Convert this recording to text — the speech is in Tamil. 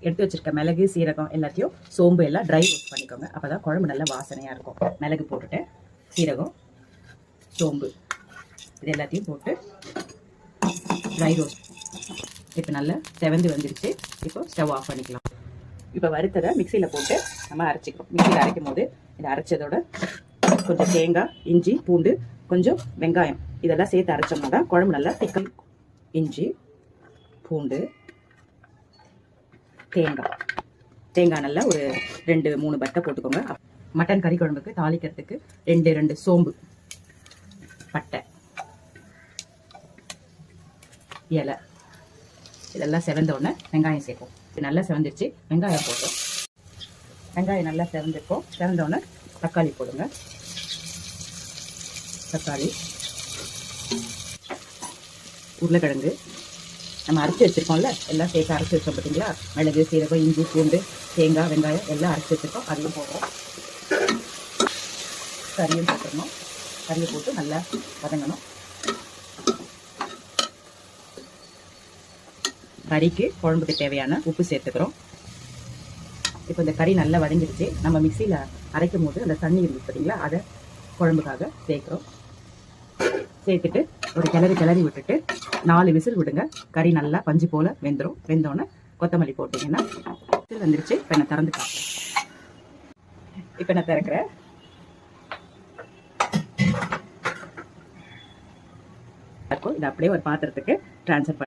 எடுத்து வச்சிருக்க மிளகு சீரகம் எல்லாத்தையும் சோம்பு எல்லாம் ட்ரை ரோஸ்ட் பண்ணிக்கோங்க. அப்போ தான் குழம்பு நல்லா வாசனையாக இருக்கும். மிளகு போட்டுட்டு சீரகம் சோம்பு இது எல்லாத்தையும் போட்டு ட்ரை ரோஸ்ட். இப்போ நல்லா செவந்து வந்துடுச்சு. இப்போ ஸ்டவ் ஆஃப் பண்ணிக்கலாம். இப்போ வறுத்ததை மிக்சியில் போட்டு நம்ம அரைச்சிக்கிறோம். மிக்சியில் அரைக்கும் போது இதை அரைச்சதோட கொஞ்சம் தேங்காய் இஞ்சி பூண்டு கொஞ்சம் வெங்காயம் இதெல்லாம் சேர்த்து அரைச்சோம்னா தான் குழம்பு நல்லா திக்கல். இஞ்சி பூண்டு தேங்காய் நல்லா ஒரு 2-3 பட்டை போட்டுக்கோங்க. மட்டன் கறி குழம்புக்கு தாளிக்கிறதுக்கு 2 சோம்பு பட்டை இலை இதெல்லாம் செவந்த உடனே வெங்காயம் சேர்ப்போம். இது நல்லா செவந்துருச்சு. வெங்காயம் போட்டோம். வெங்காயம் நல்லா செவந்திருக்கும். செவந்த உடனே தக்காளி போடுங்க. தக்காளி உருளைக்கிழங்கு நம்ம அரைச்சி வச்சுருக்கோம்ல எல்லாம் சேர்த்து அரைச்சி வச்சோம் பார்த்தீங்களா. மிளகு சீரகம் இஞ்சி பூண்டு தேங்காய் வெங்காயம் எல்லாம் அரைச்சி வச்சுருக்கோம். அதையும் போடுறோம். கறியும் போட்டுடணும். கறியை போட்டு நல்லா வதங்கணும். கறிக்கு குழம்புக்கு தேவையான உப்பு சேர்த்துக்கிறோம். இப்போ இந்த கறி நல்லா வதங்கிடுச்சு. நம்ம மிக்சியில் அரைக்கும் போது அந்த தண்ணி இருக்குது பார்த்தீங்களா, அதை குழம்புக்காக சேர்க்குறோம். சேர்த்துட்டு ஒரு கிளறி விட்டுட்டு 4 விசில் விடுங்க. கறி நல்லா பஞ்சு போல் வெந்துடும். வெந்தோடனே கொத்தமல்லி போட்டிங்கன்னா விசில் வந்துருச்சு. இப்போ நான் திறந்து காட்டுறேன். இப்போ நான் திறக்கிறேன். இதை அப்படியே ஒரு பாத்திரத்துக்கு ட்ரான்ஸ்ஃபர்